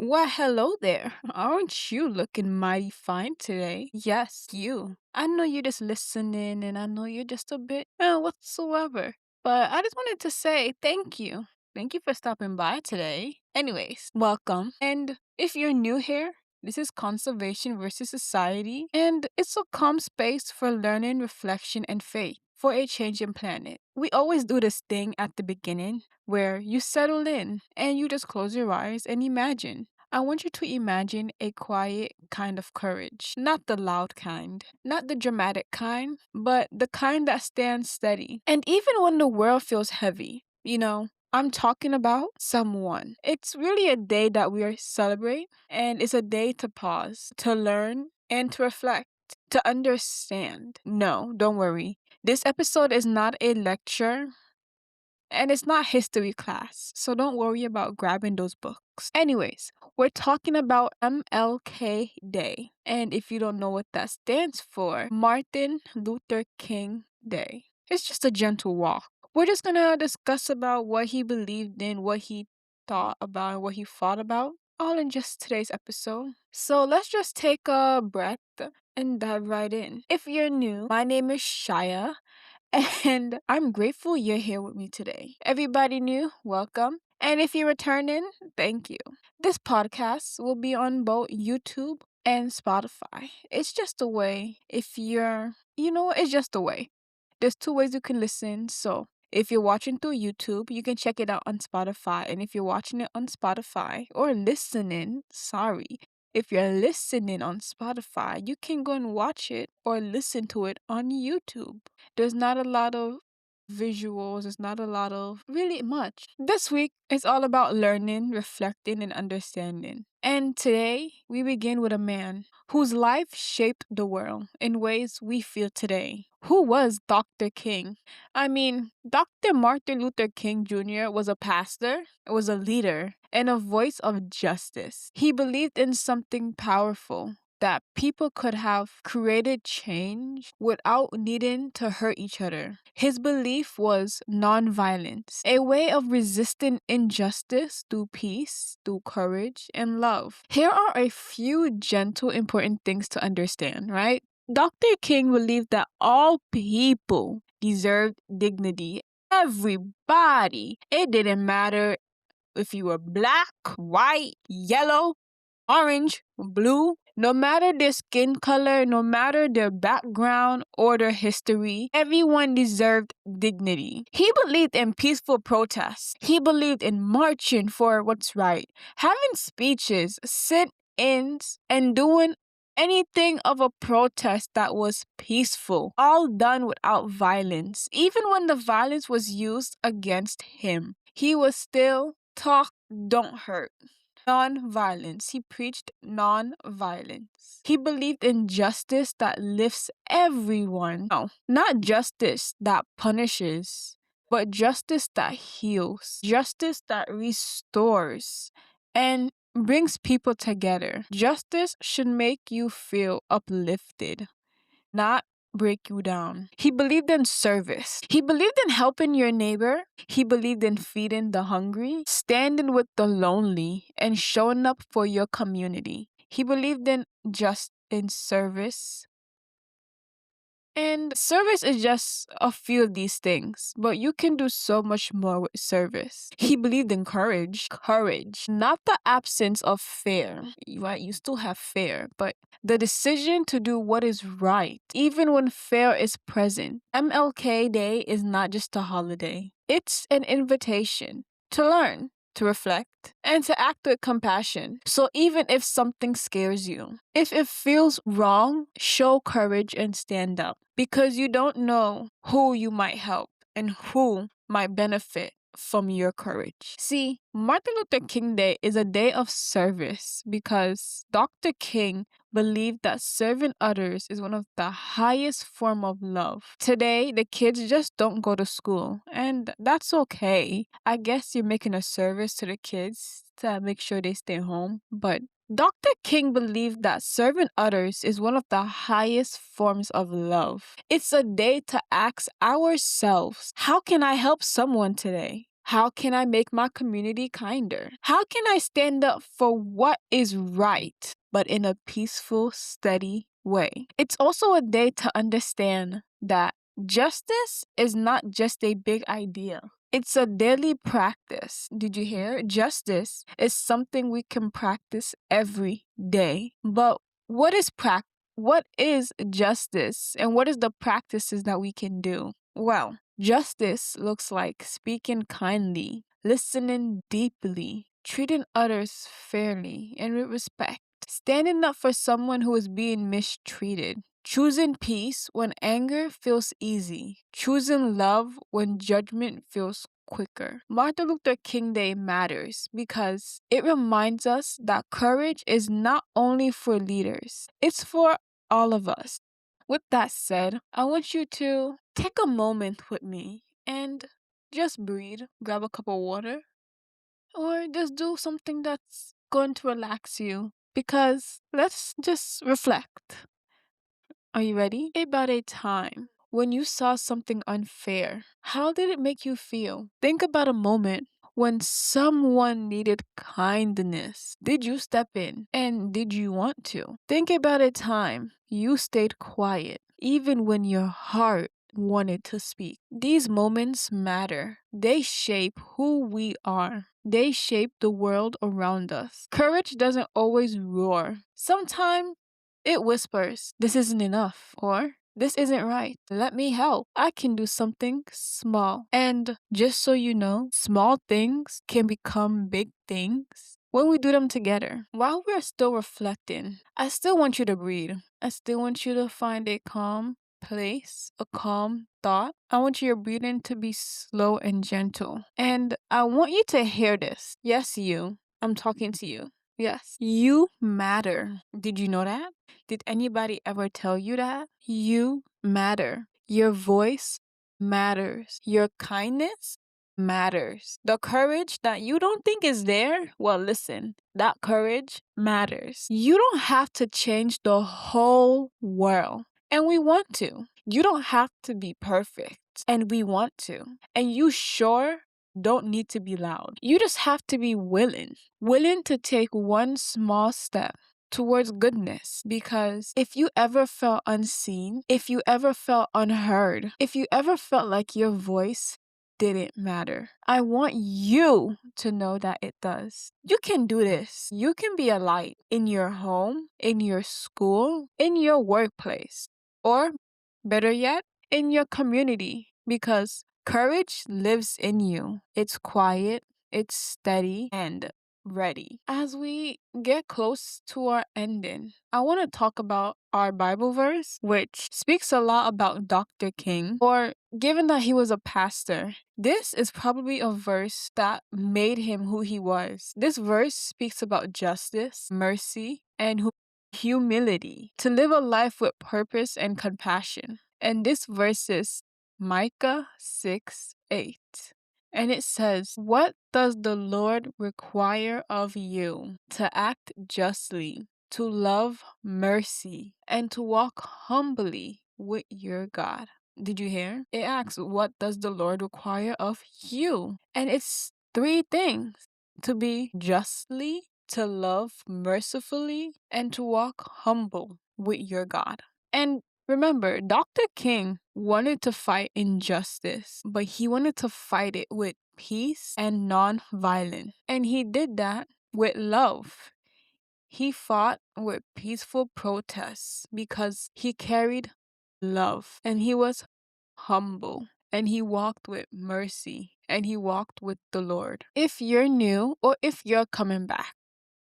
Well, hello there. Aren't you looking mighty fine today? Yes, you. I know you're just listening and I know you're just a bit whatsoever. But I just wanted to say thank you. Thank you for stopping by today. Anyways, welcome. And if you're new here, this is Conservation versus Society, and it's a calm space for learning, reflection, and faith for a changing planet. We always do this thing at the beginning where you settle in and you just close your eyes and imagine. I want you to imagine a quiet kind of courage, not the loud kind, not the dramatic kind, but the kind that stands steady. And even when the world feels heavy, I'm talking about someone. It's really a day that we are celebrate, and it's a day to pause, to learn, and to reflect, to understand. No, don't worry. This episode is not a lecture and it's not history class, so don't worry about grabbing those books. Anyways, we're talking about MLK Day. And if you don't know what that stands for, Martin Luther King Day. It's just a gentle walk. We're just gonna discuss about what he believed in, what he thought about, and what he fought about, all in just today's episode. So let's just take a breath and dive right in. If you're new, my name is Shaya, and I'm grateful you're here with me today. Everybody new, welcome. And if you're returning, thank you. This podcast will be on both YouTube and Spotify. It's just a way if it's just a way. There's two ways you can listen. So if you're watching through YouTube, you can check it out on Spotify. And if you're watching it on Spotify or listening, if you're listening on Spotify, you can go and watch it or listen to it on YouTube. There's not a lot of visuals, there's not a lot of really much. This week is all about learning, reflecting, and understanding. And today, we begin with a man whose life shaped the world in ways we feel today. Who was Dr. King? I mean, Dr. Martin Luther King Jr. was a pastor, was a leader, and a voice of justice. He believed in something powerful, that people could have created change without needing to hurt each other. His belief was nonviolence, a way of resisting injustice through peace, through courage, and love. Here are a few gentle, important things to understand, right? Dr. King believed that all people deserved dignity. Everybody. It didn't matter if you were black, white, yellow, orange, blue, no matter their skin color, no matter their background or their history, everyone deserved dignity. He believed in peaceful protests. He believed in marching for what's right, having speeches, sit-ins, and doing anything of a protest that was peaceful, all done without violence. Even when the violence was used against him, he was still talk, don't hurt. Non-violence. He preached non-violence. He believed in justice that lifts everyone. No, not justice that punishes, but justice that heals, justice that restores and brings people together. Justice should make you feel uplifted, not break you down. He believed in service. He believed in helping your neighbor. He believed in feeding the hungry, standing with the lonely, and showing up for your community. He believed in service. And service is just a few of these things, but you can do so much more with service. He believed in courage. Courage, not the absence of fear. Right? You still have fear, but the decision to do what is right, even when fear is present. MLK Day is not just a holiday. It's an invitation to learn, to reflect, and to act with compassion. So even if something scares you, if it feels wrong, show courage and stand up, because you don't know who you might help and who might benefit from your courage. See, Martin Luther King Day is a day of service because Dr. King believed that serving others is one of the highest form of love. Today, the kids just don't go to school, and that's okay. I guess you're making a service to the kids to make sure they stay home, but Dr. King believed that serving others is one of the highest forms of love. It's a day to ask ourselves, how can I help someone today? How can I make my community kinder? How can I stand up for what is right, but in a peaceful, steady way? It's also a day to understand that justice is not just a big idea. It's a daily practice. Did you hear? Justice is something we can practice every day. But what is what is justice and what is the practices that we can do? Well, justice looks like speaking kindly, listening deeply, treating others fairly and with respect, standing up for someone who is being mistreated, choosing peace when anger feels easy, choosing love when judgment feels quicker. Martin Luther King Day matters because it reminds us that courage is not only for leaders, it's for all of us. With that said, I want you to take a moment with me and just breathe, grab a cup of water, or just do something that's going to relax you. Because let's just reflect. Are you ready? About a time when you saw something unfair. How did it make you feel? Think about a moment when someone needed kindness. Did you step in? And did you want to? Think about a time you stayed quiet, even when your heart wanted to speak. These moments matter. They shape who we are. They shape the world around us. Courage doesn't always roar. Sometimes it whispers, "This isn't enough," or "This isn't right. Let me help. I can do something small." And just so you know, small things can become big things when we do them together. While we're still reflecting, I still want you to breathe. I still want you to find a calm place, a calm thought. I want your breathing to be slow and gentle. And I want you to hear this. Yes, you. I'm talking to you. Yes, you matter. Did you know that? Did anybody ever tell you that? You matter. Your voice matters. Your kindness matters. The courage that you don't think is there, well, listen, that courage matters. You don't have to change the whole world, and we want to. You don't have to be perfect, and we want to. And you sure don't need to be loud. You just have to be willing to take one small step towards goodness. Because if you ever felt unseen, if you ever felt unheard, if you ever felt like your voice didn't matter, I want you to know that it does. You can do this. You can be a light in your home, in your school, in your workplace, or better yet, in your community. Because courage lives in you. It's quiet, it's steady, and ready. As we get close to our ending, I want to talk about our Bible verse, which speaks a lot about Dr. King, or given that he was a pastor. This is probably a verse that made him who he was. This verse speaks about justice, mercy, and humility, to live a life with purpose and compassion. And this verse is Micah 6:8. And it says, "What does the Lord require of you? To act justly, to love mercy, and to walk humbly with your God." Did you hear? It asks, what does the Lord require of you? And it's three things: to be justly, to love mercifully, and to walk humble with your God. And remember, Dr. King wanted to fight injustice, but he wanted to fight it with peace and non-violence. And he did that with love. He fought with peaceful protests because he carried love, and he was humble, and he walked with mercy, and he walked with the Lord. If you're new or if you're coming back,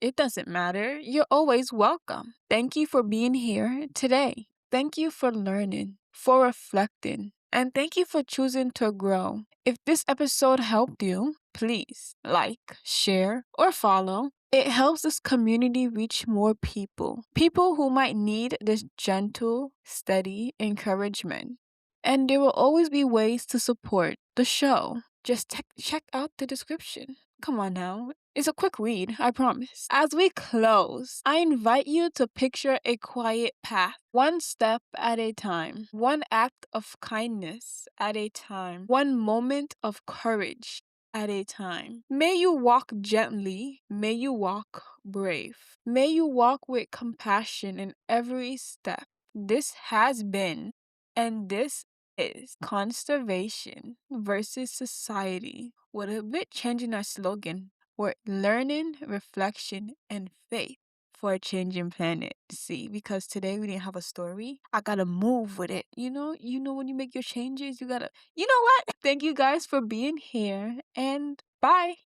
it doesn't matter. You're always welcome. Thank you for being here today. Thank you for learning, for reflecting, and thank you for choosing to grow. If this episode helped you, please like, share, or follow. It helps this community reach more people who might need this gentle, steady encouragement. And there will always be ways to support the show. Just check out the description. Come on now. It's a quick read, I promise. As we close, I invite you to picture a quiet path, one step at a time, one act of kindness at a time, one moment of courage at a time. May you walk gently. May you walk brave. May you walk with compassion in every step. This has been, and this is conservation versus society, with a bit changing our slogan. We're learning, reflection, and faith for a changing planet. See, because today we didn't have a story. I gotta move with it. You know when you make your changes, you gotta. You know what? Thank you guys for being here, and bye.